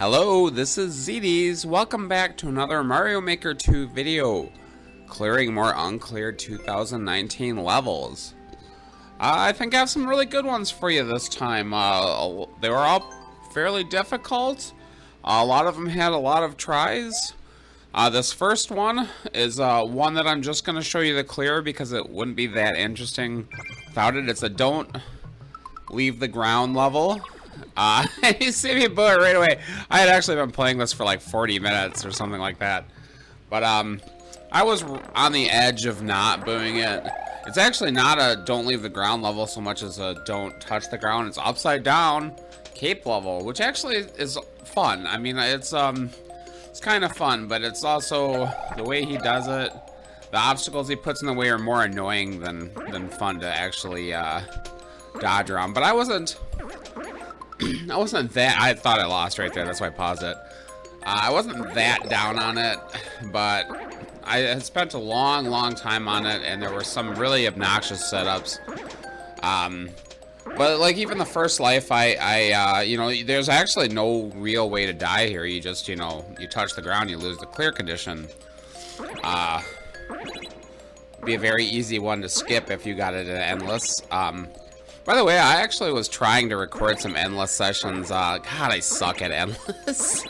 Hello, this is ZDs. Welcome back to another Mario Maker 2 video. Clearing more Uncleared 2019 levels. I think I have some really good ones for you this time. They were all fairly difficult. A lot of them had a lot of tries. This first one is one that I'm just going to show you the clear because it wouldn't be that interesting without it. It's a don't leave the ground level. You see me boo it right away. I had actually been playing this for like 40 minutes or something like that. But I was on the edge of not booing it. It's actually not a don't leave the ground level so much as a don't touch the ground. It's upside down cape level, which actually is fun. I mean, it's kind of fun, but it's also the way he does it. The obstacles he puts in the way are more annoying than fun to actually dodge around. But I wasn't that. I thought I lost right there. That's why I paused it. I wasn't that down on it, but I had spent a long time on it, and there were some really obnoxious setups. But like even the first life, you know, there's actually no real way to die here. You just, you know, you touch the ground, you lose the clear condition. Be a very easy one to skip if you got it at endless. By the way, I actually was trying to record some endless sessions. God, I suck at endless.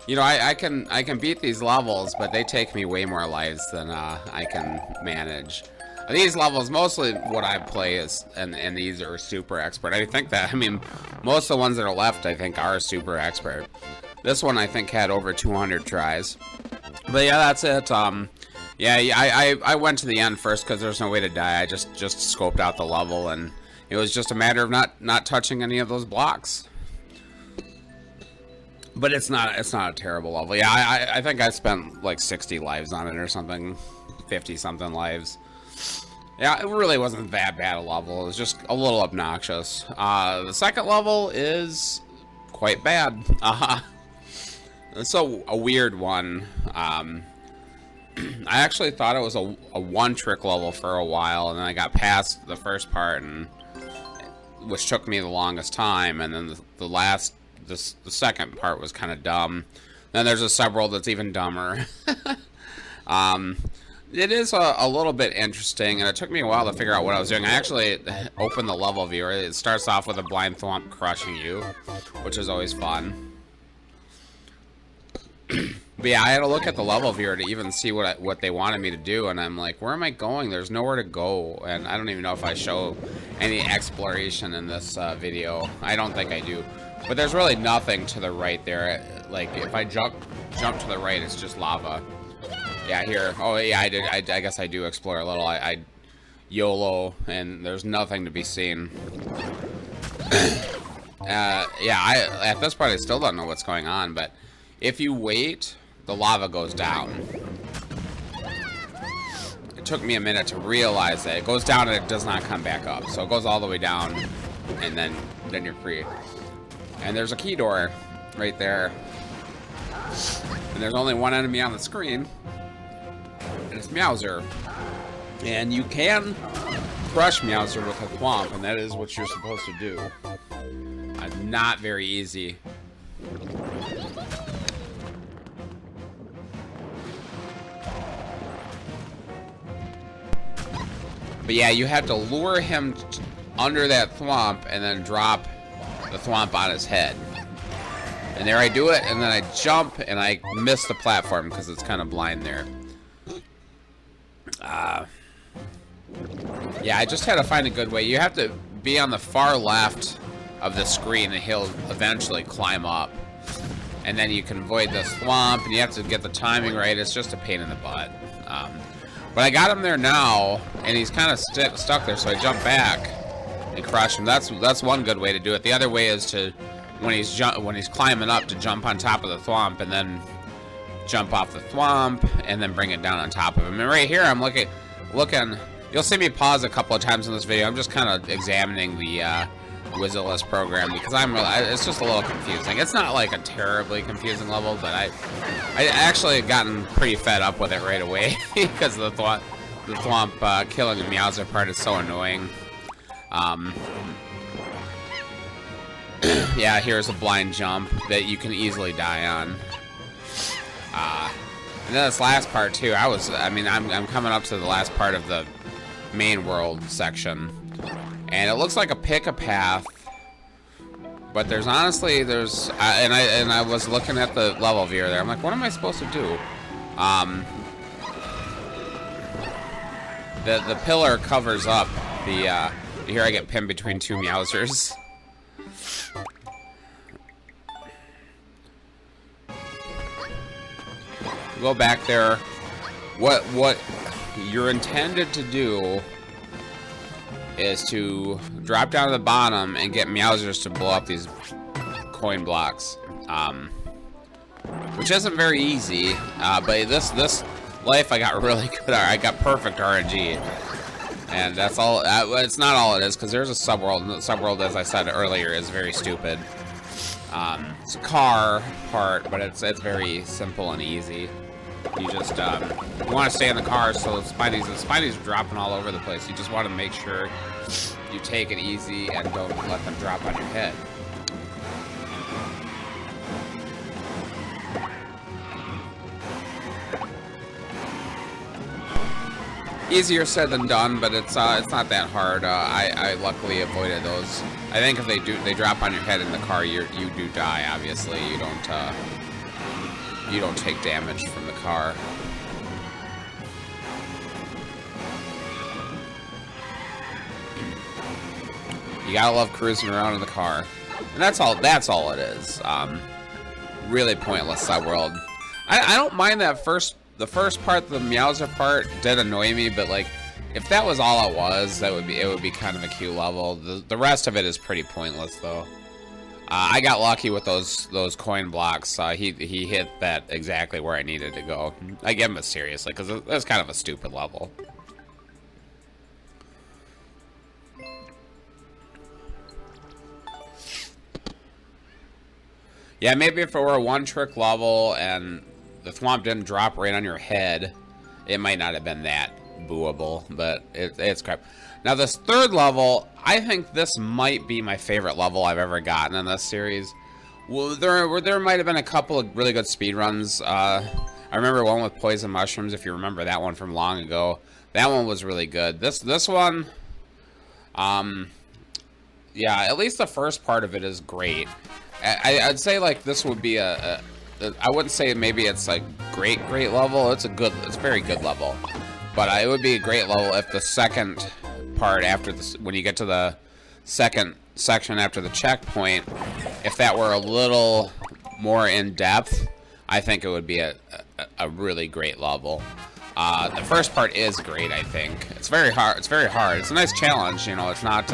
You know, I can beat these levels, but they take me way more lives than I can manage. These levels, mostly what I play is, and these are super expert. I think that, I mean, most of the ones that are left, I think, are super expert. This one, I think, had over 200 tries. But yeah, that's it. Yeah, I went to the end first because there's no way to die. I just scoped out the level, and it was just a matter of not touching any of those blocks. But it's not a terrible level. Yeah, I think I spent like 60 lives on it or something, 50 something lives. Yeah, it really wasn't that bad a level. It was just a little obnoxious. The second level is quite bad. It's a weird one. I actually thought it was a one-trick level for a while, and then I got past the first part, which took me the longest time, and then the second part was kind of dumb. Then there's several that's even dumber. It is a little bit interesting, and it took me a while to figure out what I was doing. I actually opened the level viewer. It starts off with a blind thwomp crushing you, which is always fun. But yeah, I had to look at the level viewer to even see what they wanted me to do, and I'm like, where am I going? There's nowhere to go, and I don't even know if I show any exploration in this video. I don't think I do. But there's really nothing to the right there. Like, if I jump to the right, it's just lava. Yeah, here. Oh, yeah, I did. I guess I do explore a little. I YOLO, and there's nothing to be seen. Yeah, at this point, I still don't know what's going on, but if you wait, the lava goes down. It took me a minute to realize that it goes down and it does not come back up. So it goes all the way down, and then you're free. And there's a key door right there. And there's only one enemy on the screen, and it's Meowser. And you can crush Meowser with a thwomp, and that is what you're supposed to do. Not very easy. But yeah, you have to lure him under that thwomp and then drop the thwomp on his head. And there I do it, and then I jump, and I miss the platform because it's kind of blind there. Yeah, I just had to find a good way. You have to be on the far left of the screen, and he'll eventually climb up. And then you can avoid this thwomp, and you have to get the timing right. It's just a pain in the butt. But I got him there now, and he's kind of stuck there, so I jump back and crush him. That's one good way to do it. The other way is to, when he's climbing up, to jump on top of the thwomp, and then jump off the thwomp, and then bring it down on top of him. And right here, I'm looking. You'll see me pause a couple of times in this video. I'm just kind of examining the Wizardless program because it's just a little confusing. It's not like a terribly confusing level, but I actually had gotten pretty fed up with it right away because the thwomp killing the Meowser part is so annoying. Yeah, here's a blind jump that you can easily die on. And then this last part too. I'm coming up to the last part of the main world section, and it looks like a pick-a-path. But there's honestly, I was looking at the level viewer there. I'm like, what am I supposed to do? The pillar covers up the, here I get pinned between two Meowsers. Go back there. What you're intended to do is to drop down to the bottom and get Meowsers to blow up these coin blocks, which isn't very easy. But this life I got really good. I got perfect RNG, and that's all. It's not all it is, because there's a subworld. And the subworld, as I said earlier, is very stupid. It's a car part, but it's very simple and easy. You just you want to stay in the car, so Spidey's dropping all over the place. You just want to make sure you take it easy and don't let them drop on your head. Easier said than done, but it's not that hard. I luckily avoided those. I think if they drop on your head in the car, you do die. Obviously, you don't take damage from the car. You gotta love cruising around in the car, and that's all it is. Really pointless subworld. I don't mind the first part, the Meowser part did annoy me, but like, if that was all it was, it would be kind of a cute level. The rest of it is pretty pointless though. I got lucky with those coin blocks. He hit that exactly where I needed to go. I give him it seriously, because it was kind of a stupid level. Yeah, maybe if it were a one-trick level and the thwomp didn't drop right on your head, it might not have been that booable, but it's crap. Now this third level, I think this might be my favorite level I've ever gotten in this series. Well, there might have been a couple of really good speedruns. I remember one with poison mushrooms, if you remember that one from long ago. That one was really good. This one, yeah, at least the first part of it is great. I'd say like this would be I wouldn't say maybe it's like great level. It's a very good level, but it would be a great level if the second part after this, when you get to the second section after the checkpoint, if that were a little more in depth, I think it would be a really great level. The first part is great. I think it's very hard. It's a nice challenge. You know, it's not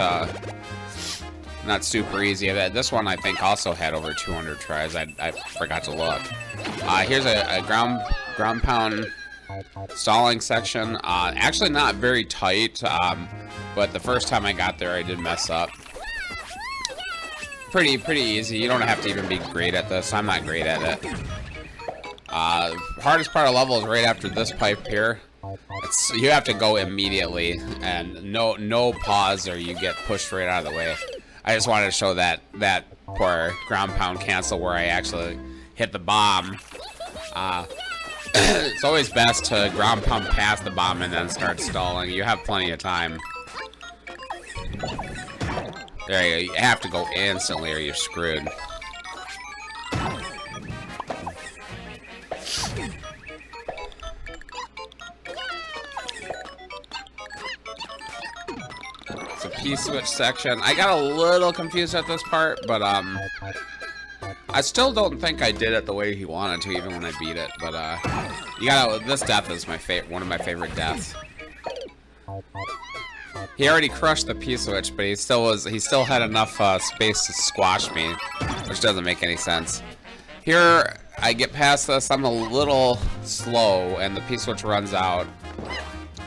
super easy. This one I think also had over 200 tries. I forgot to look. Here's a ground pound stalling section. Actually not very tight, but the first time I got there I did mess up. Pretty easy. You don't have to even be great at this. I'm not great at it. Hardest part of the level is right after this pipe here. You have to go immediately, and no pause or you get pushed right out of the way. I just wanted to show that poor ground pound cancel where I actually hit the bomb. It's always best to ground pound past the bomb and then start stalling. You have plenty of time. There you go. You have to go instantly or you're screwed. It's a P-switch section. I got a little confused at this part, but I still don't think I did it the way he wanted to, even when I beat it. But this death is one of my favorite deaths. He already crushed the P-switch, but he still had enough space to squash me, which doesn't make any sense. Here, I get past this. I'm a little slow, and the P-switch runs out,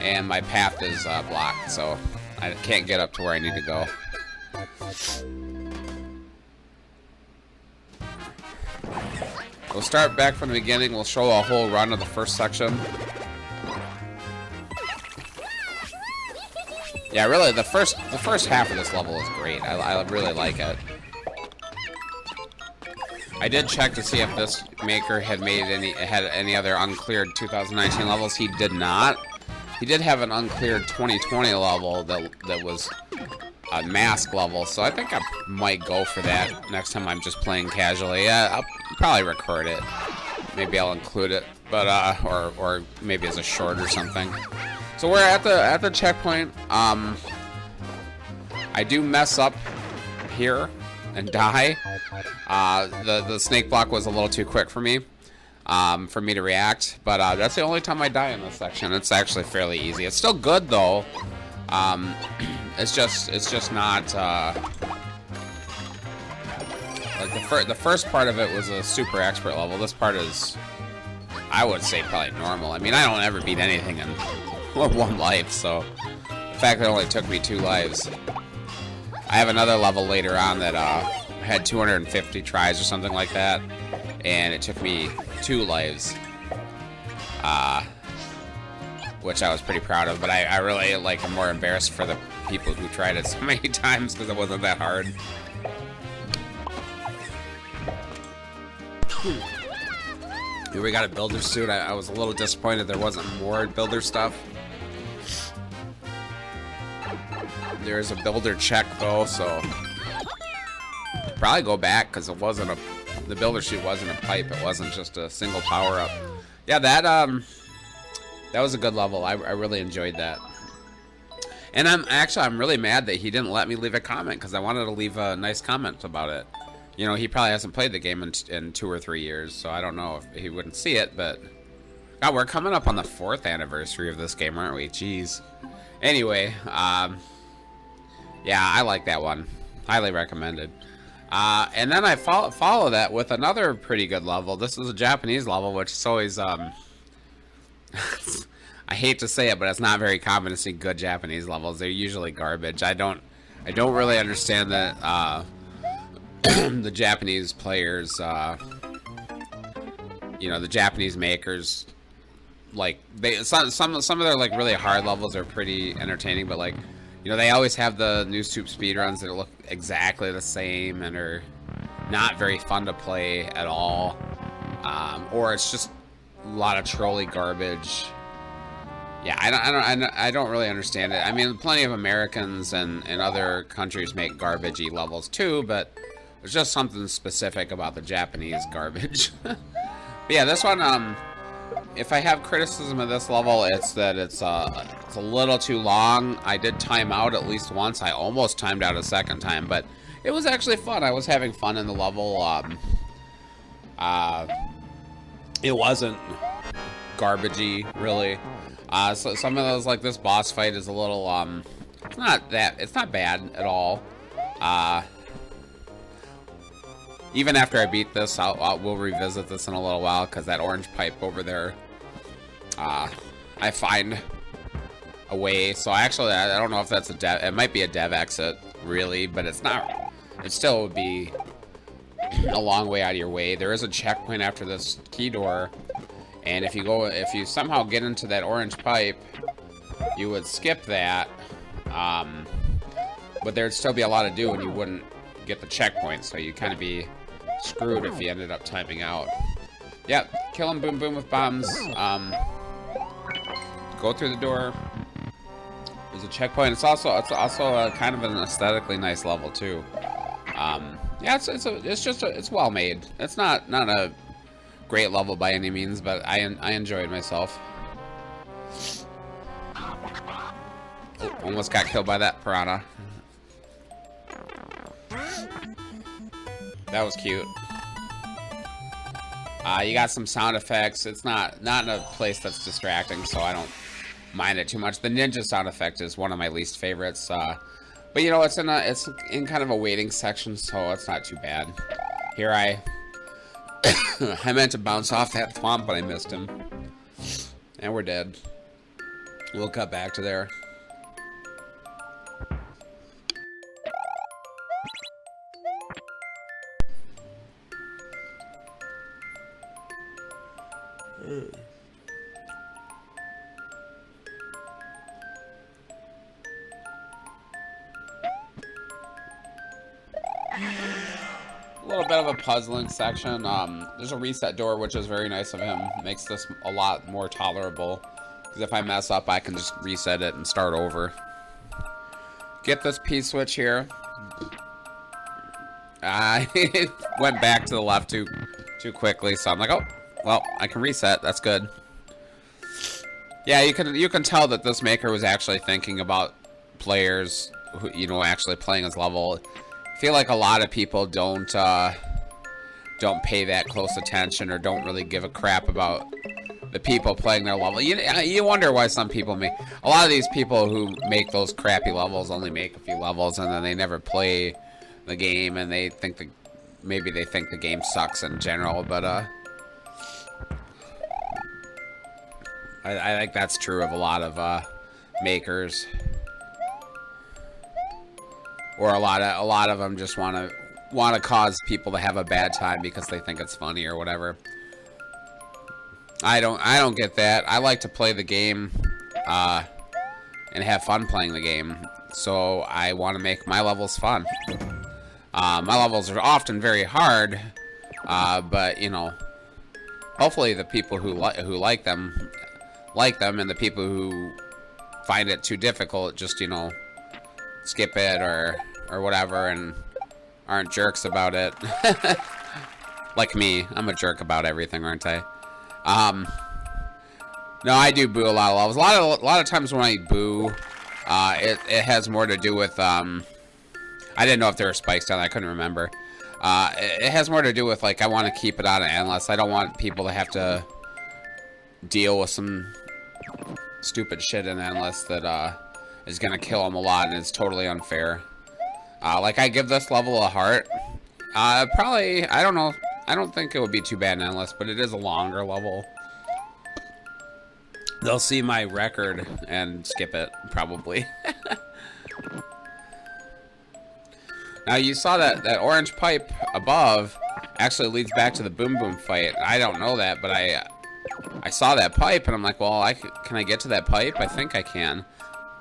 and my path is blocked, so I can't get up to where I need to go. We'll start back from the beginning. We'll show a whole run of the first section. Yeah, really, the first half of this level is great. I really like it. I did check to see if this maker had any other uncleared 2019 levels. He did not. He did have an uncleared 2020 level that was a mask level, so I think I might go for that next time I'm just playing casually. Yeah, I'll probably record it. Maybe I'll include it, but or maybe as a short or something. So we're at the checkpoint. I do mess up here and die. The snake block was a little too quick for me to react, but that's the only time I die in this section. It's actually fairly easy. It's still good though. It's just not like the first part of it was a super expert level. This part is, I would say, probably normal. I mean, I don't ever beat anything in one life, so the fact that it only took me 2 lives. I have another level later on that had 250 tries or something like that, and it took me 2 lives, which I was pretty proud of. But I really am more embarrassed for the people who tried it so many times because it wasn't that hard. Here we got a builder suit. I was a little disappointed there wasn't more builder stuff. There's a builder check though, so probably go back because it wasn't the builder suit wasn't a pipe. It wasn't just a single power up. Yeah, that was a good level. I really enjoyed that. And I'm really mad that he didn't let me leave a comment because I wanted to leave a nice comment about it. You know, he probably hasn't played the game in 2 or 3 years, so I don't know if he wouldn't see it, but God, we're coming up on the 4th anniversary of this game, aren't we? Jeez. Anyway, yeah, I like that one. Highly recommended. And then I follow that with another pretty good level. This is a Japanese level, which is always I hate to say it, but it's not very common to see good Japanese levels. They're usually garbage. I don't really understand that the Japanese players, you know, the Japanese makers, like some of their really hard levels are pretty entertaining, but you know, they always have the new soup speedruns that look exactly the same and are not very fun to play at all, or it's just a lot of trolley garbage. Yeah, I don't really understand it. I mean, plenty of Americans and other countries make garbagey levels too, but there's just something specific about the Japanese garbage. But yeah, this one, if I have criticism of this level, it's that it's a little too long. I did time out at least once. I almost timed out a second time, but it was actually fun. I was having fun in the level. It wasn't garbagey, really. So some of those, like this boss fight, is a little it's not bad at all. Even after I beat this, we'll revisit this in a little while because that orange pipe over there, I find a way. So actually, I don't know if that's it might be a dev exit, really, but it's not. It still would be a long way out of your way. There is a checkpoint after this key door, and if you somehow get into that orange pipe, you would skip that, but there'd still be a lot to do, and you wouldn't get the checkpoint, so you'd kind of be screwed if you ended up timing out. Yeah, kill him, boom, boom with bombs. Go through the door. There's a checkpoint. It's also a kind of an aesthetically nice level too. Yeah, it's well made. It's not a great level by any means, but I enjoyed myself. Oh, almost got killed by that piranha. That was cute. You got some sound effects. It's not in a place that's distracting, so I don't mind it too much. The ninja sound effect is one of my least favorites. But you know, it's in kind of a waiting section, so it's not too bad. Here I meant to bounce off that thwomp, but I missed him. And we're dead. We'll cut back to there. a little bit of a puzzling section. There's a reset door, which is very nice of him. Makes this a lot more tolerable. Because if I mess up, I can just reset it and start over. Get this P-switch here. I went back to the left too quickly, so I'm like, oh, well, I can reset. That's good. Yeah, you can tell that this maker was actually thinking about players who, you know, actually playing his level. I feel like a lot of people don't pay that close attention or don't really give a crap about the people playing their level. You wonder why some people make... A lot of these people who make those crappy levels only make a few levels and then they never play the game, and they think maybe they think the game sucks in general, but I think that's true of a lot of makers, or a lot of them just want to cause people to have a bad time because they think it's funny or whatever. I don't get that. I like to play the game and have fun playing the game, so I want to make my levels fun. My levels are often very hard, but you know, hopefully the people who like them, and the people who find it too difficult just, you know, skip it or whatever and aren't jerks about it. Like me, I'm a jerk about everything, aren't I? No, I do boo a lot of levels. A lot of times when I boo, it has more to do with I didn't know if there were spikes down there. I couldn't remember. It has more to do with, like, I want to keep it on endless. I don't want people to have to deal with some stupid shit in endless that is gonna kill them a lot, and it's totally unfair. Like, I give this level a heart. Probably, I don't know. I don't think it would be too bad in endless, but it is a longer level. They'll see my record and skip it, probably. Now, you saw that orange pipe above actually leads back to the Boom Boom fight. I don't know that, but I saw that pipe, and I'm like, well, can I get to that pipe? I think I can.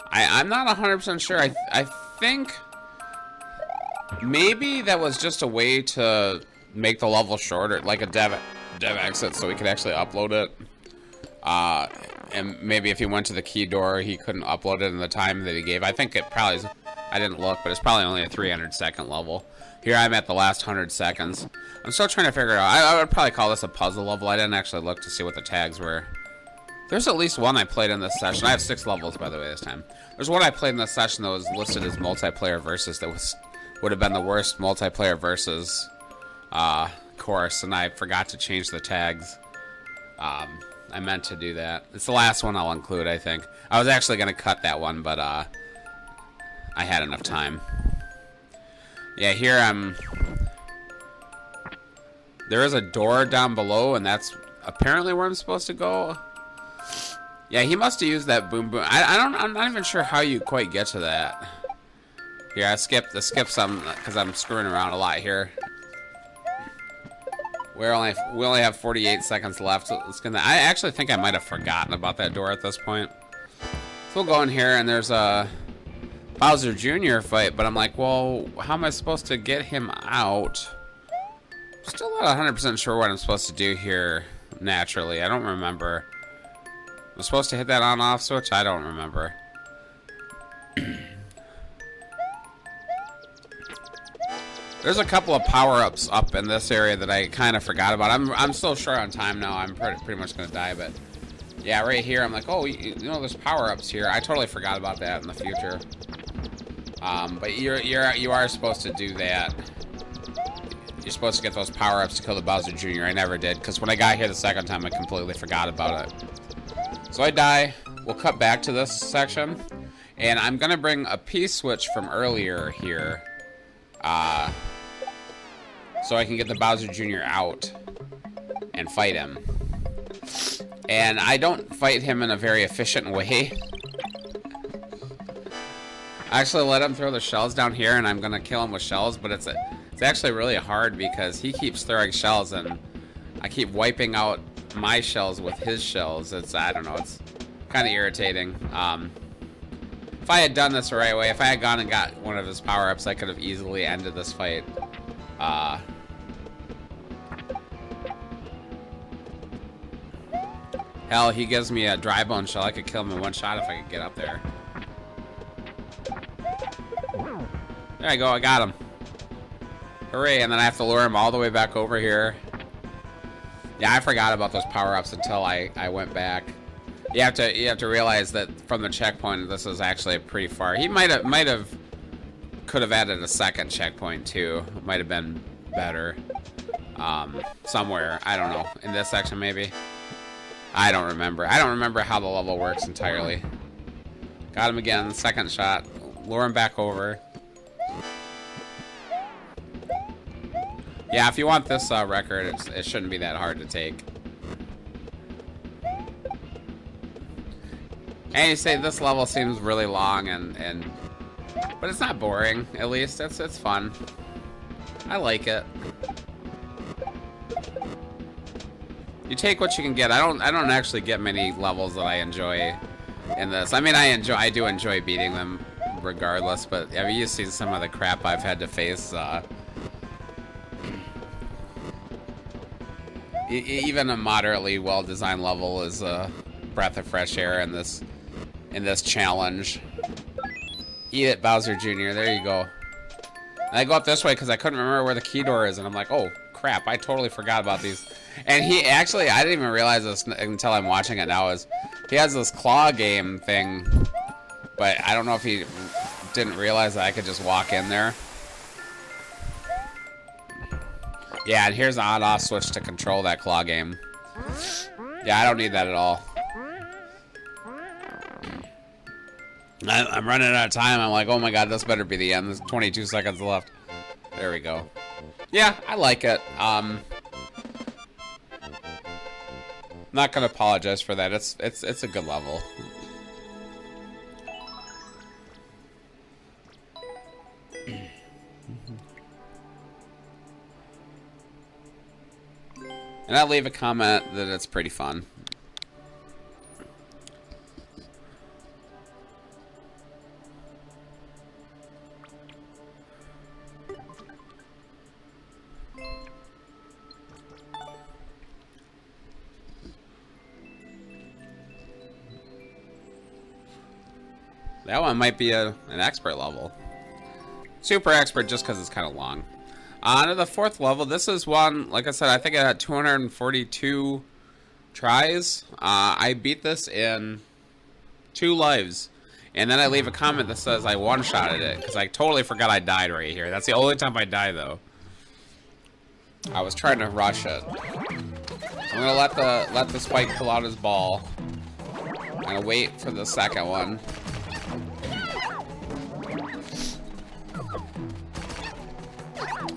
I'm not 100% sure. I think maybe that was just a way to make the level shorter, like a dev exit, so we could actually upload it. And maybe if he went to the key door, he couldn't upload it in the time that he gave. I think it probably is, I didn't look, but it's probably only a 300-second level. Here I'm at the last 100 seconds. I'm still trying to figure it out. I would probably call this a puzzle level. I didn't actually look to see what the tags were. There's at least one I played in this session. I have 6 levels, by the way, this time. There's one I played in this session that was listed as multiplayer versus that would have been the worst multiplayer versus course, and I forgot to change the tags. I meant to do that. It's the last one I'll include, I think. I was actually going to cut that one, but I had enough time. Yeah, here there is a door down below, and that's apparently where I'm supposed to go. Yeah, he must have used that boom boom. I'm not even sure how you quite get to that. Here, I skipped some because I'm screwing around a lot here. We only have 48 seconds left. So I actually think I might have forgotten about that door at this point. So we'll go in here, and there's a Bowser Jr. fight, but I'm like, well, how am I supposed to get him out? Still not 100% sure what I'm supposed to do here naturally. I don't remember. I'm supposed to hit that on-off switch? I don't remember. There's a couple of power-ups up in this area that I kind of forgot about. I'm still short on time now. I'm pretty much going to die, but yeah, right here, I'm like, oh, you know, there's power-ups here. I totally forgot about that in the future. But you are supposed to do that. You're supposed to get those power-ups to kill the Bowser Jr. I never did, because when I got here the second time, I completely forgot about it. So I die. We'll cut back to this section, and I'm going to bring a P-switch from earlier here. So I can get the Bowser Jr. out and fight him. And I don't fight him in a very efficient way. I actually let him throw the shells down here, and I'm gonna kill him with shells, but it's actually really hard because he keeps throwing shells, and I keep wiping out my shells with his shells. I don't know, it's kind of irritating. If I had done this the right way, if I had gone and got one of his power-ups, I could have easily ended this fight Hell, he gives me a dry bone shell. I could kill him in one shot if I could get up there. There I go, I got him. Hooray, and then I have to lure him all the way back over here. Yeah, I forgot about those power-ups until I went back. You have to realize that from the checkpoint, this is actually pretty far. He could have added a second checkpoint too. Might have been better. Somewhere, I don't know. In this section maybe? I don't remember. I don't remember how the level works entirely. Got him again, second shot. Lure him back over. Yeah, if you want this record, it shouldn't be that hard to take. And you say this level seems really long, but it's not boring. At least it's fun. I like it. You take what you can get. I don't actually get many levels that I enjoy in this. I mean, I do enjoy beating them regardless. But I mean, you see some of the crap I've had to face. Even a moderately well-designed level is a breath of fresh air in this challenge. Eat it, Bowser Jr. There you go. And I go up this way because I couldn't remember where the key door is, and I'm like, oh crap! I totally forgot about these. And he actually, I didn't even realize this until I'm watching it now. He has this claw game thing, but I don't know if he didn't realize that I could just walk in there. Yeah, and here's the on-off switch to control that claw game. Yeah, I don't need that at all. I'm running out of time. I'm like, oh my god, this better be the end. There's 22 seconds left. There we go. Yeah, I like it. Not gonna apologize for that. It's a good level. And I'll leave a comment that it's pretty fun. That one might be an expert level. Super expert just because it's kind of long. On to the fourth level. This is one, like I said, I think I had 242 tries. I beat this in 2 lives. And then I leave a comment that says I one-shotted it, because I totally forgot I died right here. That's the only time I die, though. I was trying to rush it. I'm gonna let the spike pull out his ball. I'm gonna wait for the second one.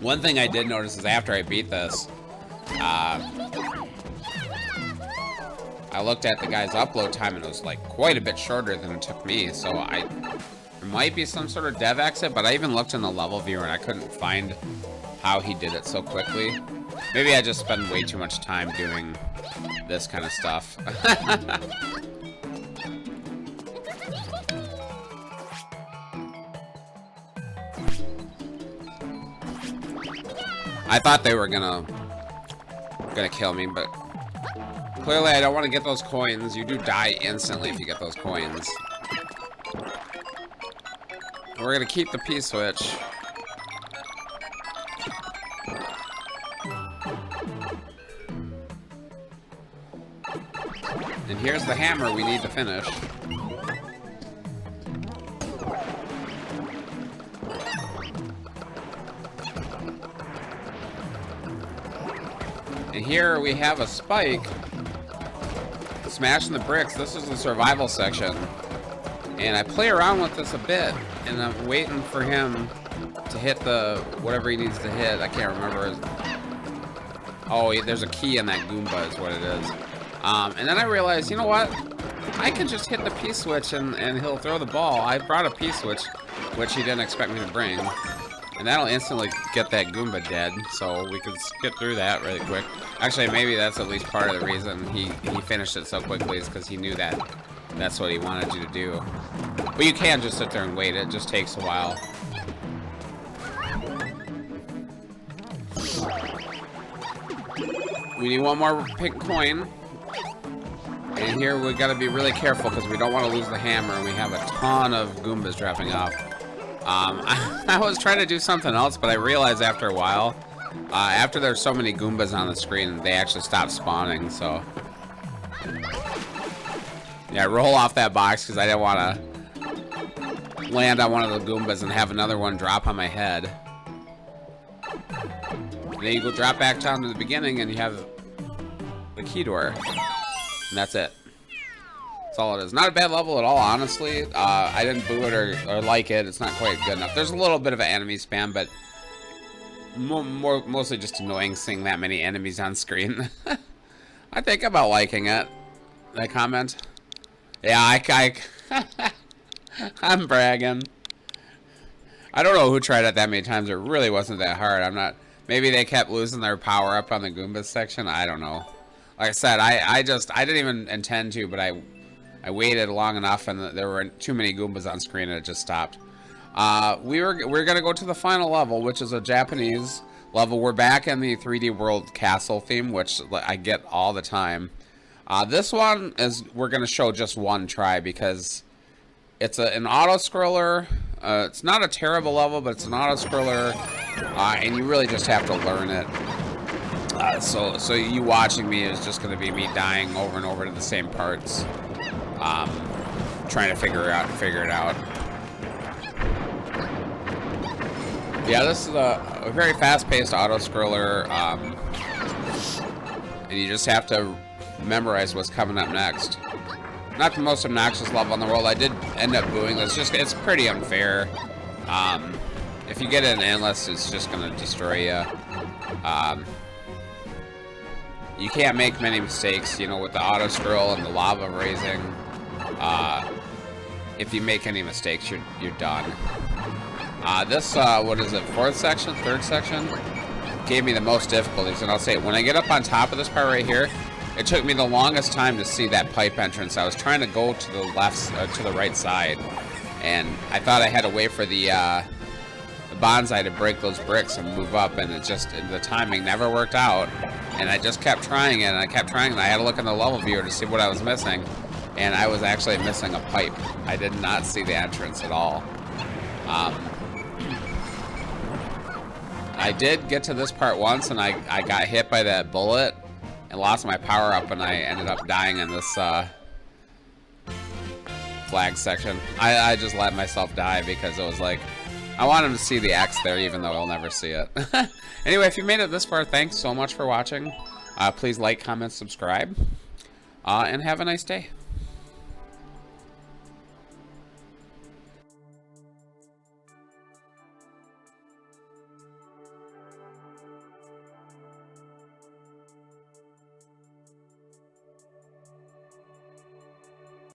One thing I did notice is after I beat this, I looked at the guy's upload time and it was like quite a bit shorter than it took me. So there might be some sort of dev exit, but I even looked in the level viewer and I couldn't find how he did it so quickly. Maybe I just spend way too much time doing this kind of stuff. I thought they were gonna kill me, but clearly I don't want to get those coins. You do die instantly if you get those coins. We're gonna keep the P-switch. And here's the hammer we need to finish. And here we have a spike. Smashing the bricks. This is the survival section. And I play around with this a bit. And I'm waiting for him to hit the whatever he needs to hit. I can't remember. Oh, there's a key in that Goomba is what it is. And then I realized, you know what? I can just hit the P-switch and he'll throw the ball. I brought a P-switch, which he didn't expect me to bring. And that'll instantly get that Goomba dead, so we can skip through that really quick. Actually, maybe that's at least part of the reason he finished it so quickly is because he knew that that's what he wanted you to do. But you can just sit there and wait. It just takes a while. We need one more pink coin. And here we gotta be really careful because we don't want to lose the hammer, and we have a ton of goombas dropping off. I was trying to do something else, but I realized after a while, after there's so many goombas on the screen, they actually stop spawning, so. Yeah, roll off that box because I didn't want to land on one of the goombas and have another one drop on my head. And then you go drop back down to the beginning and you have the key door. And that's it. That's all it is. Not a bad level at all, honestly. I didn't boo it or like it. It's not quite good enough. There's a little bit of an enemy spam, but mostly just annoying seeing that many enemies on screen. I think about liking it. Did I comment? Yeah, I'm bragging. I don't know who tried it that many times. It really wasn't that hard. I'm not. Maybe they kept losing their power up on the goombas section. I don't know. Like I said, I didn't even intend to, but I waited long enough, and there were too many goombas on screen, and it just stopped. We're gonna go to the final level, which is a Japanese level. We're back in the 3D World Castle theme, which I get all the time. This one is we're gonna show just one try because it's an auto-scroller. It's not a terrible level, but it's an auto-scroller, and you really just have to learn it. So you watching me is just gonna be me dying over and over to the same parts, trying to figure it out. Yeah, this is a very fast-paced auto-scroller, and you just have to memorize what's coming up next. Not the most obnoxious level in the world. I did end up booing this. It's pretty unfair. If you get an endless, it's just gonna destroy you. You can't make many mistakes, you know, with the auto scroll and the lava raising. If you make any mistakes, you're done. This what is it? Third section? Gave me the most difficulties, and I'll say when I get up on top of this part right here. It took me the longest time to see that pipe entrance. I was trying to go to the left, to the right side, and I thought I had to wait for the bonsai to break those bricks and move up, and the timing never worked out. And I just kept trying it, and I kept trying, and I had to look in the level viewer to see what I was missing, and I was actually missing a pipe. I did not see the entrance at all. I did get to this part once, and I got hit by that bullet and lost my power up, and I ended up dying in this flag section. I just let myself die because it was like I want him to see the X there, even though he'll never see it. Anyway, if you made it this far, thanks so much for watching. Please like, comment, subscribe, and have a nice day.